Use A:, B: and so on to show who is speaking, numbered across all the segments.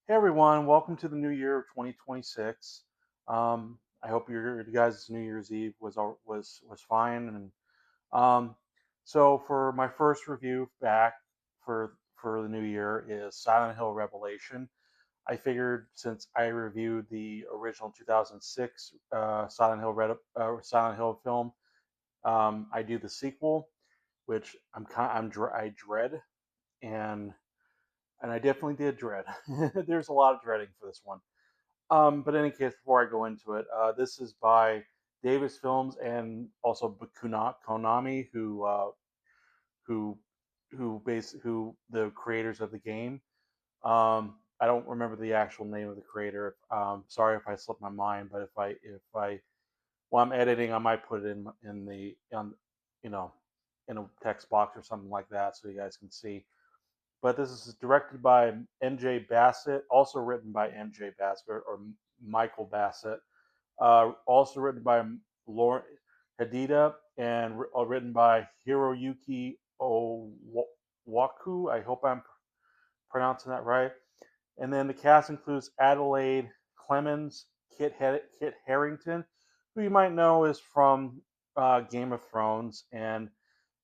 A: Hey everyone, welcome to the new year of 2026. I hope your guys' New Year's Eve was fine. And um, so for my first review back for the new year is Silent Hill Revelation. I figured since I reviewed the original 2006 Silent Hill film, I do the sequel, which I dread and I definitely did dread. There's a lot of dreading for this one. But in any case, before I go into it, this is by Davis Films and also Konami, who who the creators of the game. I don't remember the actual name of the creator. Sorry if I slipped my mind, but if I while I'm editing, I might put it in the you know in a text box or something like that so you guys can see. But this is directed by MJ Bassett, also written by MJ Bassett or Michael Bassett, also written by Laurent Hadida and written by Hiroyuki Owaku. I hope I'm pronouncing that right. And then the cast includes Adelaide Clemens, Kit Harington, who you might know is from Game of Thrones. And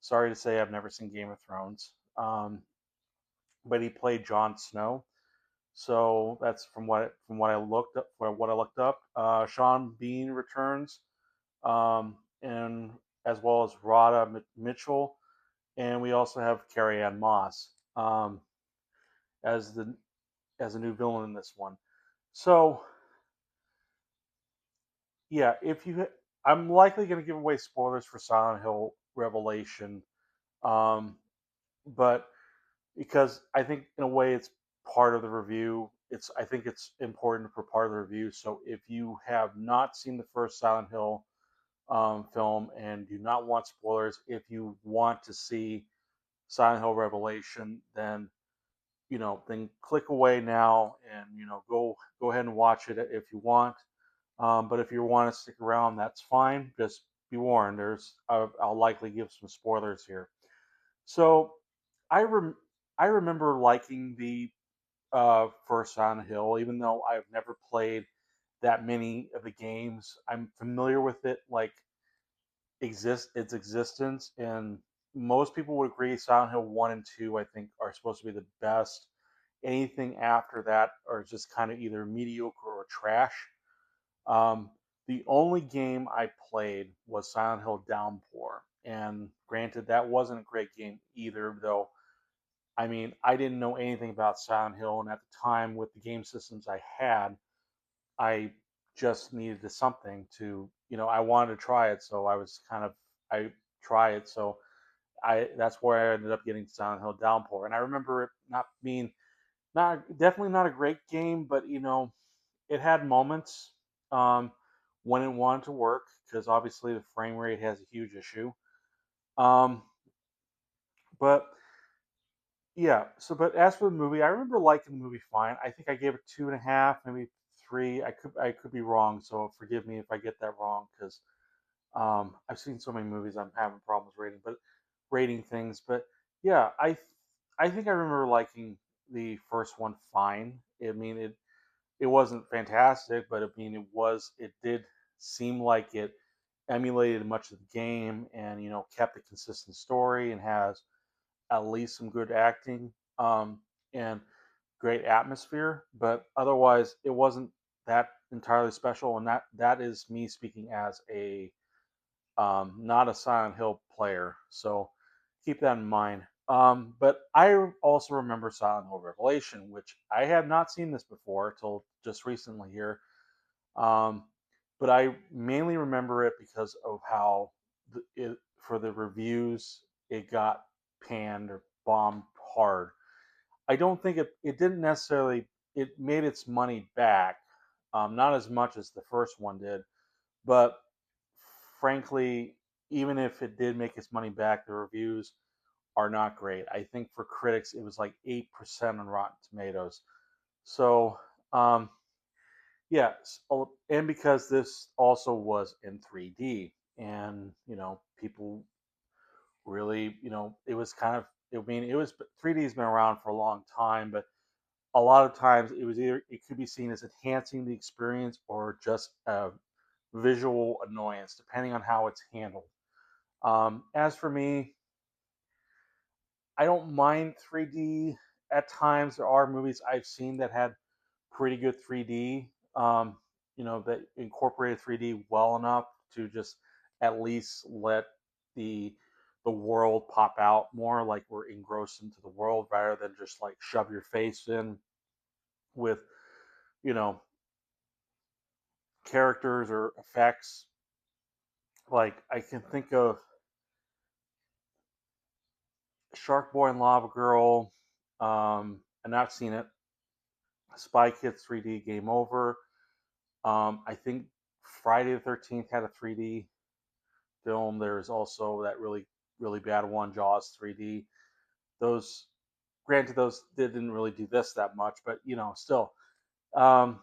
A: sorry to say, I've never seen Game of Thrones, but he played Jon Snow. So that's from what I looked up. For what I looked up, Sean Bean returns, and as well as Radha Mitchell, and we also have Carrie-Anne Moss as the as a new villain in this one. So yeah, I'm likely going to give away spoilers for Silent Hill Revelation, um, but because I think in a way it's part of the review. I think it's important for part of the review. So if you have not seen the first Silent Hill film and do not want spoilers, if you want to see Silent Hill Revelation, then then click away now and go ahead and watch it if you want. But if you want to stick around, that's fine. Just be warned. I'll likely give some spoilers here. So I rem- I remember liking the first Silent Hill, even though I've never played that many of the games. I'm familiar with it, like its existence, and most people would agree Silent Hill 1 and 2, I think, are supposed to be the best. Anything after that are just kind of either mediocre or trash. Um, the only game I played was Silent Hill Downpour, and granted, that wasn't a great game either, though. I mean, I didn't know anything about Silent Hill, and at the time, with the game systems I had, I just needed something to, I wanted to try it, so I try it, so I that's where I ended up getting Silent Hill Downpour, and I remember it not being not definitely not a great game, but it had moments um, when it wanted to work because obviously the frame rate has a huge issue. Um, but yeah, but as for the movie, I remember liking the movie fine. I think I gave it 2.5, maybe 3. I could be wrong, so forgive me if I get that wrong because I've seen so many movies I'm having problems rating things. But yeah, I think I remember liking the first one fine. I mean it wasn't fantastic, but I mean it did seem like it emulated much of the game and kept a consistent story and has at least some good acting and great atmosphere. But otherwise, it wasn't that entirely special, and that is me speaking as a not a Silent Hill player. So keep that in mind. But I also remember Silent Hill Revelation, which I have not seen this before till just recently here. Um, but I mainly remember it because of how for the reviews it got panned or bombed hard. I don't think it didn't necessarily it made its money back, not as much as the first one did, but frankly, even if it did make its money back, the reviews are not great. I think for critics it was like 8% on Rotten Tomatoes. So yeah, and because this also was in 3D, and people really, it was kind of. I mean, it was 3D has been around for a long time, but a lot of times it could be seen as enhancing the experience or just a visual annoyance, depending on how it's handled. As for me, I don't mind 3D at times. There are movies I've seen that had pretty good 3D, that incorporated 3D well enough to just at least let the the world pop out more, like we're engrossed into the world rather than just like shove your face in with, you know, characters or effects. Like I can think of Shark Boy and Lava Girl. I've not seen it. Spy Kids 3D Game Over. I think Friday the 13th had a 3D film. There's also that really bad one, Jaws 3D. Those, granted, those didn't really do this that much, but still, um,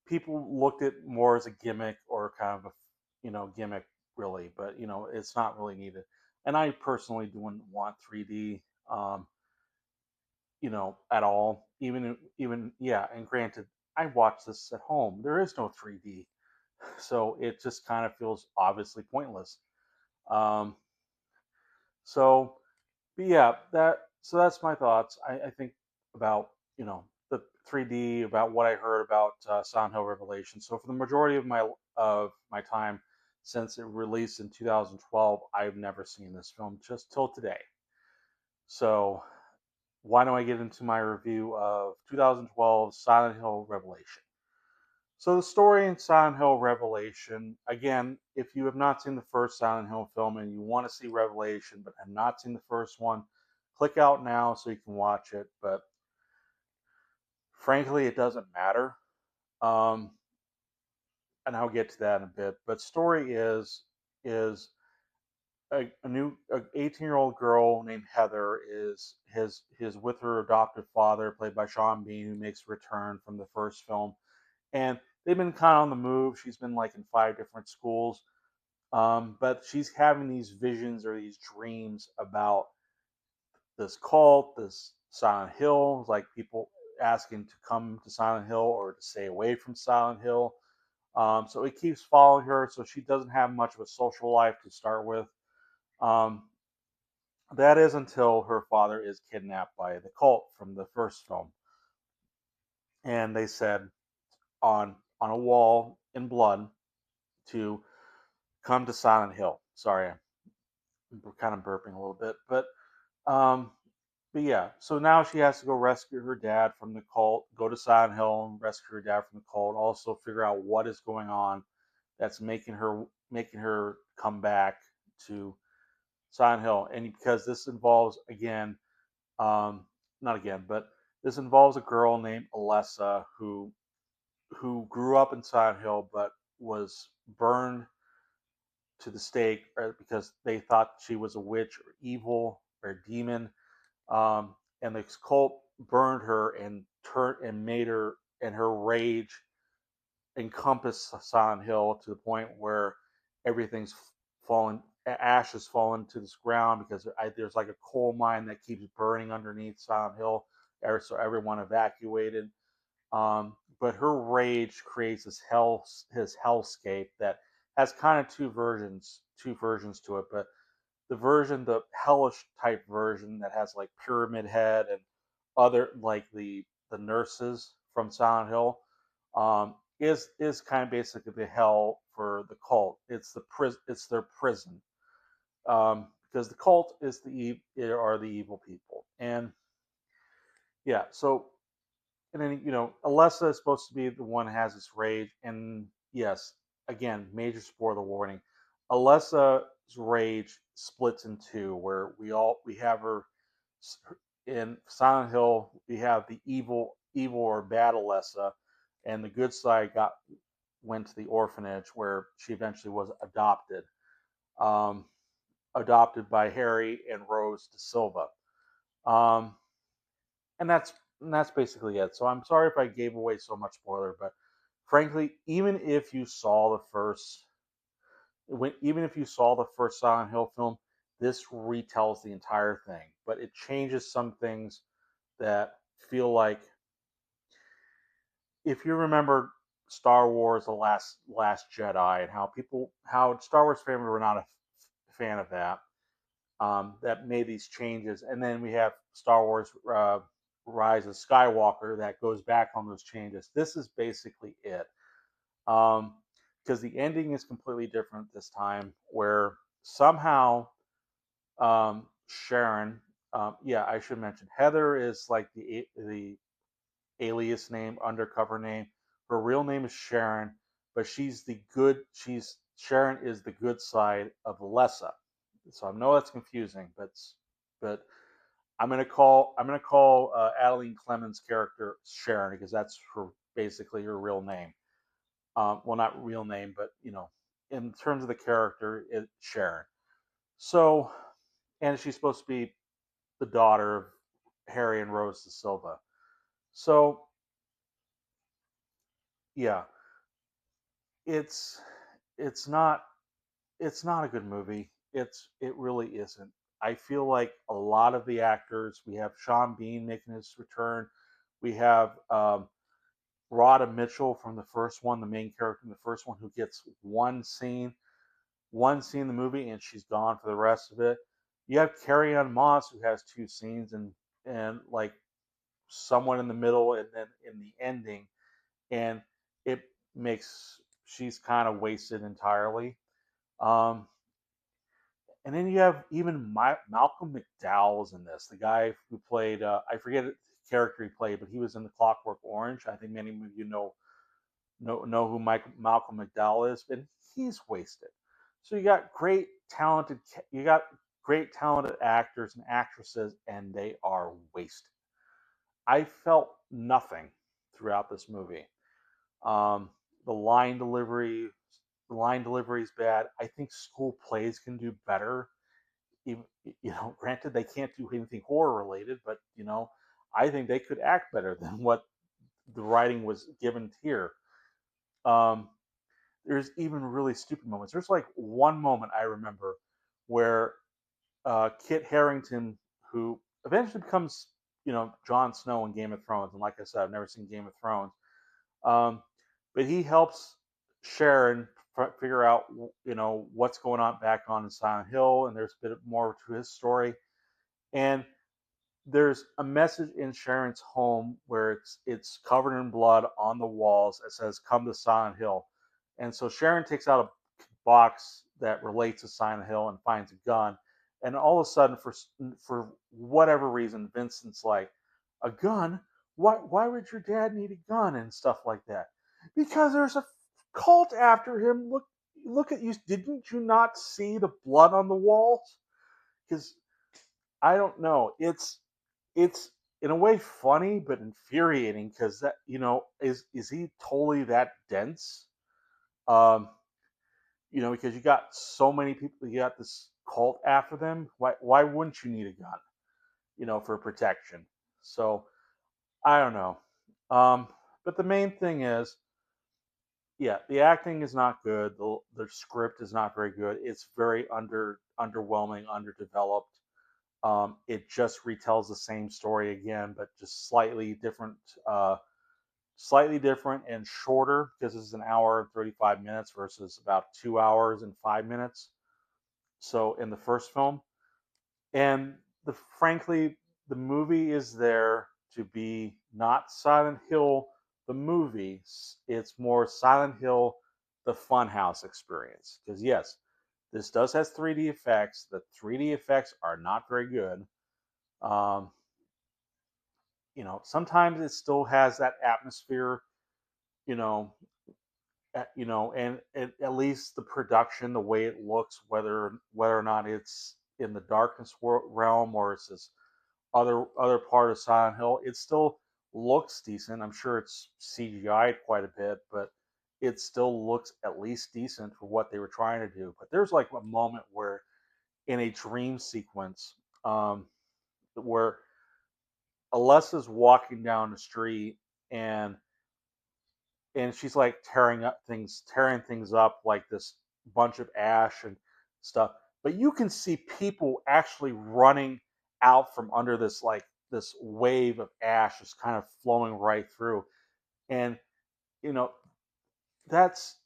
A: people looked at more as a gimmick or kind of a gimmick really, but it's not really needed. And I personally wouldn't want 3D. At all. Even yeah, and granted, I watch this at home. There is no 3D, so it just kind of feels obviously pointless. Um, so, but yeah, that's my thoughts. I think about the 3D, about what I heard about Silent Hill Revelation. So for the majority of my time since it released in 2012, I've never seen this film just till today. So why don't I get into my review of 2012 Silent Hill Revelation? So, the story in Silent Hill Revelation, again, if you have not seen the first Silent Hill film and you want to see Revelation but have not seen the first one, click out now so you can watch it. But frankly, it doesn't matter. Um, and I'll get to that in a bit. But story is a 18-year-old girl named Heather is with her adoptive father, played by Sean Bean, who makes a return from the first film, and they've been kind of on the move. She's been like in 5 different schools, but she's having these visions or these dreams about this cult, this Silent Hill, like people asking to come to Silent Hill or to stay away from Silent Hill. So it keeps following her. So she doesn't have much of a social life to start with. Um, that is until her father is kidnapped by the cult from the first film, and they said on a wall in blood to come to Silent Hill. Sorry, I'm kind of burping a little bit, um, but yeah. So now she has to go rescue her dad from the cult, go to Silent Hill and rescue her dad from the cult. Also figure out what is going on that's making her come back to Silent Hill, and because this involves again, not again, but this involves a girl named Alessa who grew up in Silent Hill but was burned to the stake because they thought she was a witch or evil or a demon. And the cult burned her and turned and made her and her rage encompass Silent Hill to the point where everything's fallen, ashes fallen to this ground because there's like a coal mine that keeps burning underneath Silent Hill, so everyone evacuated. But her rage creates his hellscape that has kind of two versions to it. But the hellish type version that has like Pyramid Head and other like the nurses from Silent Hill, is kind of basically the hell for the cult. It's their prison, because the cult are the evil people, and yeah. So and then Alessa is supposed to be the one who has this rage, and yes, again, major spoiler warning. Alessa's rage splits in two, where we have her in Silent Hill. We have the evil or bad Alessa, and the good side went to the orphanage where she eventually was um, adopted by Harry and Rose De Silva. Um, and that's basically it. So I'm sorry if I gave away so much spoiler, but frankly, even if you saw the first Silent Hill film, this retells the entire thing, but it changes some things that feel like if you remember Star Wars: The Last Jedi, and how Star Wars fans were not a fan of that, that made these changes, and then we have Star Wars Rise of Skywalker that goes back on those changes. This is basically it, because the ending is completely different this time, where somehow Sharon, yeah, I should mention Heather is like the alias name, undercover name. Her real name is Sharon, but Sharon is the good side of Lessa. So I know that's confusing, but I'm gonna call Adelaide Clemens' character Sharon because that's her basically her real name. Well, not real name, but in terms of the character, it's Sharon. So, and she's supposed to be the daughter of Harry and Rose da Silva. So, yeah, it's it's not it's not a good movie. It really isn't. I feel like a lot of the actors. We have Sean Bean making his return. We have Radha Mitchell from the first one, the main character in the first one, who gets one scene in the movie, and she's gone for the rest of it. You have Carrie-Anne Moss, who has two scenes, and like someone in the middle, and then in the ending, and it makes she's kind of wasted entirely. Um, and then you have even Malcolm McDowell's in this, the guy who played I forget the character he played, but he was in the Clockwork Orange. I think many of you know who Malcolm McDowell is, and he's wasted. So you got great talented actors and actresses, and they are wasted. I felt nothing throughout this movie. Um, the line delivery, the line delivery is bad. I think school plays can do better. Even, granted they can't do anything horror related, but I think they could act better than what the writing was given here. Um, there's even really stupid moments. There's like one moment I remember where Kit Harington, who eventually becomes, Jon Snow in Game of Thrones, and like I said, I've never seen Game of Thrones, um, but he helps Sharon figure out, what's going on back on in Silent Hill, and there's a bit more to his story, and there's a message in Sharon's home where it's covered in blood on the walls. It says "Come to Silent Hill," and so Sharon takes out a box that relates to Silent Hill and finds a gun. And all of a sudden, for whatever reason, Vincent's like, "A gun? Why would your dad need a gun and stuff like that?" Because there's a cult after him. Look at you! Didn't you not see the blood on the walls? Because I don't know. It's in a way funny but infuriating because that is he totally that dense? Um, because you got so many people, you got this cult after them. Why wouldn't you need a gun? For protection. So I don't know. Um, but the main thing is, yeah, the acting is not good. The script is not very good. It's very underwhelming, underdeveloped. It just retells the same story again, but just slightly different and shorter because this is an hour and 35 minutes versus about 2 hours and 5 minutes. So in the first film, and frankly, the movie is there to be not Silent Hill the movie. It's more Silent Hill the Funhouse experience. Because yes, this does has 3D effects. The 3D effects are not very good. Um, sometimes it still has that atmosphere, you know, at least the production, the way it looks, whether or not it's in the darkness realm or it's this other part of Silent Hill, it still looks decent. I'm sure it's CGI'd quite a bit, but it still looks at least decent for what they were trying to do. But there's like a moment where in a dream sequence, where Alessa's walking down the street and she's like tearing things up like this bunch of ash and stuff. But you can see people actually running out from under this wave of ash just kind of flowing right through. And you know, that's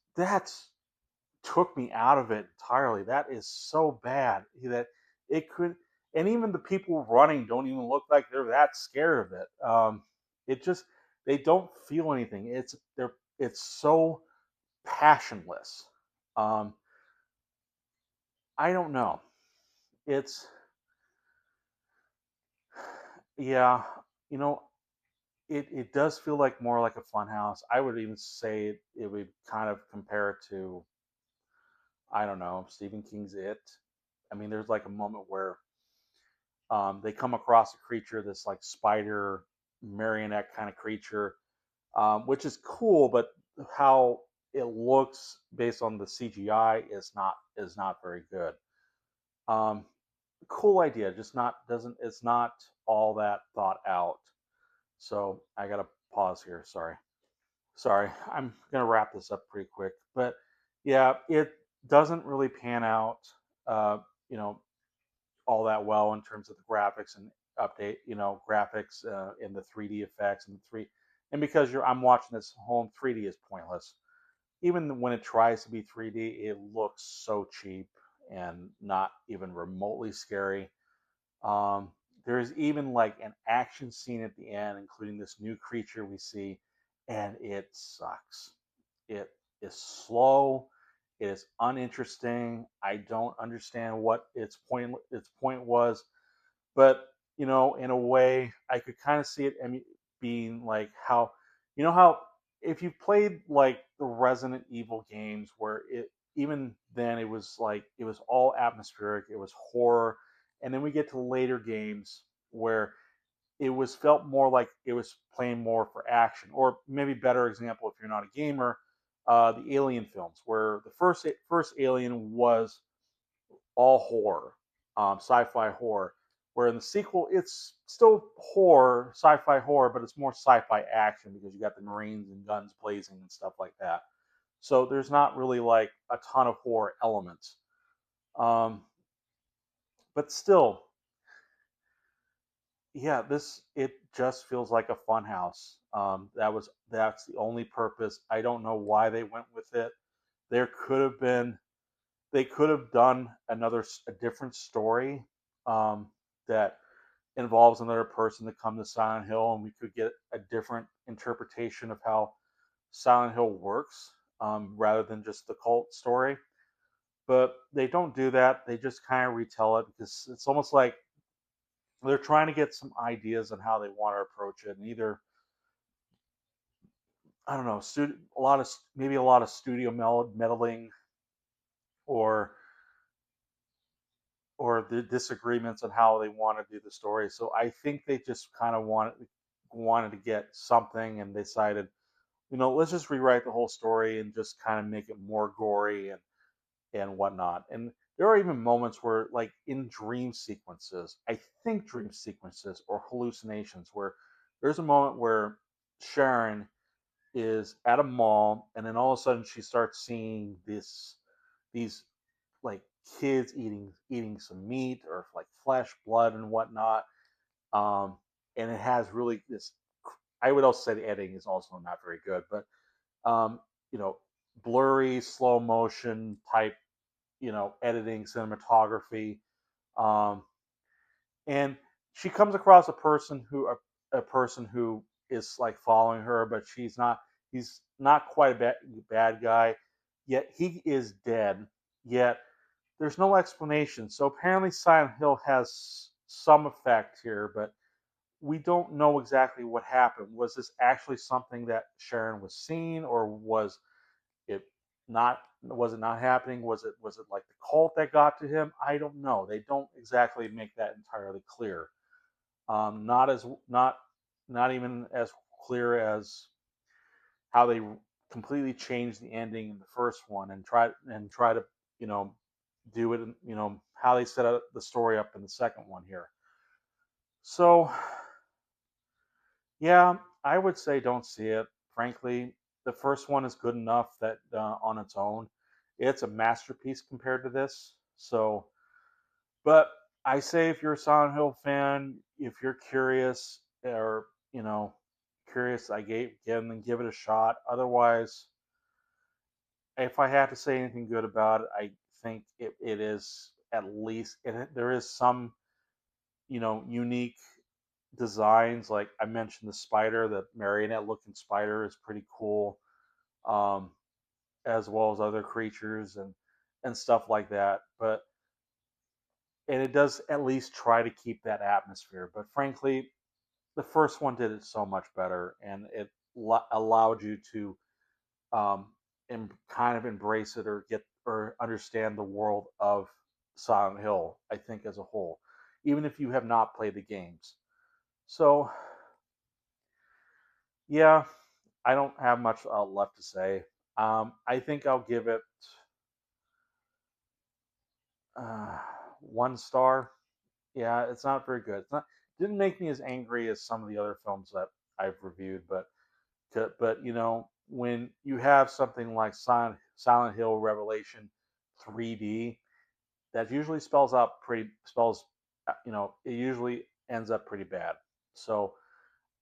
A: took me out of it entirely. That is so bad that it could, and even the people running don't even look like they're that scared of it. It just they don't feel anything. It's so passionless. Um, I don't know. It's yeah, you know, it does feel like more like a fun house. I would even say it would kind of compare it to, I don't know, Stephen King's It. I mean, there's like a moment where they come across a creature, this like spider marionette kind of creature, which is cool, but how it looks based on the CGI is not very good. Um, cool idea, just not doesn't it's not all that thought out. So I gotta pause here. Sorry. I'm gonna wrap this up pretty quick, but yeah, it doesn't really pan out. You know, all that well in terms of the graphics and update, graphics and the 3D effects and the three. And because I'm watching this home, 3D is pointless. Even when it tries to be 3D, it looks so cheap and not even remotely scary. Um, there's even like an action scene at the end, including this new creature we see, and it sucks. It is slow. It is uninteresting. I don't understand what its point was, but in a way, I could kind of see it being like how, how if you played like the Resident Evil games, where it even then it was like it was all atmospheric, it was horror, and then we get to later games where it was felt more like it was playing more for action, or maybe better example if you're not a gamer, the Alien films, where the first Alien was all horror, sci-fi horror. Where in the sequel, it's still horror, sci-fi horror, but it's more sci-fi action because you got the Marines and guns blazing and stuff like that. So there's not really like a ton of horror elements. But still, yeah, it just feels like a fun house. That's the only purpose. I don't know why they went with it. There could have been they could have done a different story, that involves another person to come to Silent Hill, and we could get a different interpretation of how Silent Hill works, rather than just the cult story. But they don't do that. They just kind of retell it because it's almost like they're trying to get some ideas on how they want to approach it, and either, I don't know, maybe a lot of studio meddling, or the disagreements on how they want to do the story. So I think they just kind of wanted to get something and decided, let's just rewrite the whole story and just kind of make it more gory and whatnot. And there are even moments where, like in dream sequences, I think dream sequences or hallucinations, where there's a moment where Sharon is at a mall, and then all of a sudden she starts seeing these like kids eating some meat or like flesh, blood, and whatnot. Um, and it has really this. I would also say the editing is also not very good, but um, you know, blurry, slow motion type, editing, cinematography. Um, and she comes across a person who is like following her, but he's not quite a bad guy. Yet he is dead. Yet there's no explanation. So apparently Silent Hill has some effect here, but we don't know exactly what happened. Was this actually something that Sharon was seeing, or it was it not happening? Was it like the cult that got to him? I don't know. They don't exactly make that entirely clear. Not as not even as clear as how they completely changed the ending in the first one, and try to, you know do it, how they set up the story up in the second one here. So yeah, I would say don't see it. Frankly, the first one is good enough that, on its own, it's a masterpiece compared to this. So, but I say if you're a Silent Hill fan, if you're curious, or curious, I give it a shot. Otherwise, if I had to say anything good about it, I think it is at least there is some unique designs. Like I mentioned, the spider, the marionette looking spider, is pretty cool, um, as well as other creatures and stuff like that. But and it does at least try to keep that atmosphere. But frankly, the first one did it so much better, and it allowed you to kind of embrace it or get or understand the world of Silent Hill. I think as a whole, even if you have not played the games. So yeah, I don't have much left to say. I think I'll give it uh, 1 star. Yeah, it's not very good. It's not didn't make me as angry as some of the other films that I've reviewed, but when you have something like Silent Hill Revelation 3D, that usually it usually ends up pretty bad. So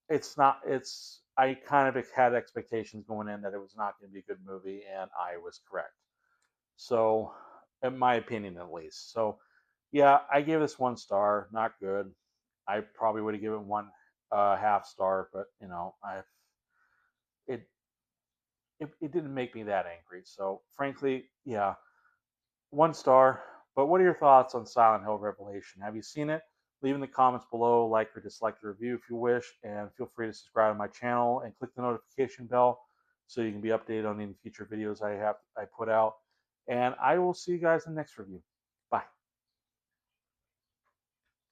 A: it's not it's I kind of had expectations going in that it was not going to be a good movie, and I was correct. So, in my opinion, at least. So, yeah, I gave this 1 star. Not good. I probably would have given one half star, but it, it didn't make me that angry. So, frankly, yeah, 1 star. But what are your thoughts on Silent Hill Revelation? Have you seen it? Leave in the comments below, like or dislike the review if you wish, and feel free to subscribe to my channel and click the notification bell so you can be updated on any future videos I put out. And I will see you guys in the next review. Bye.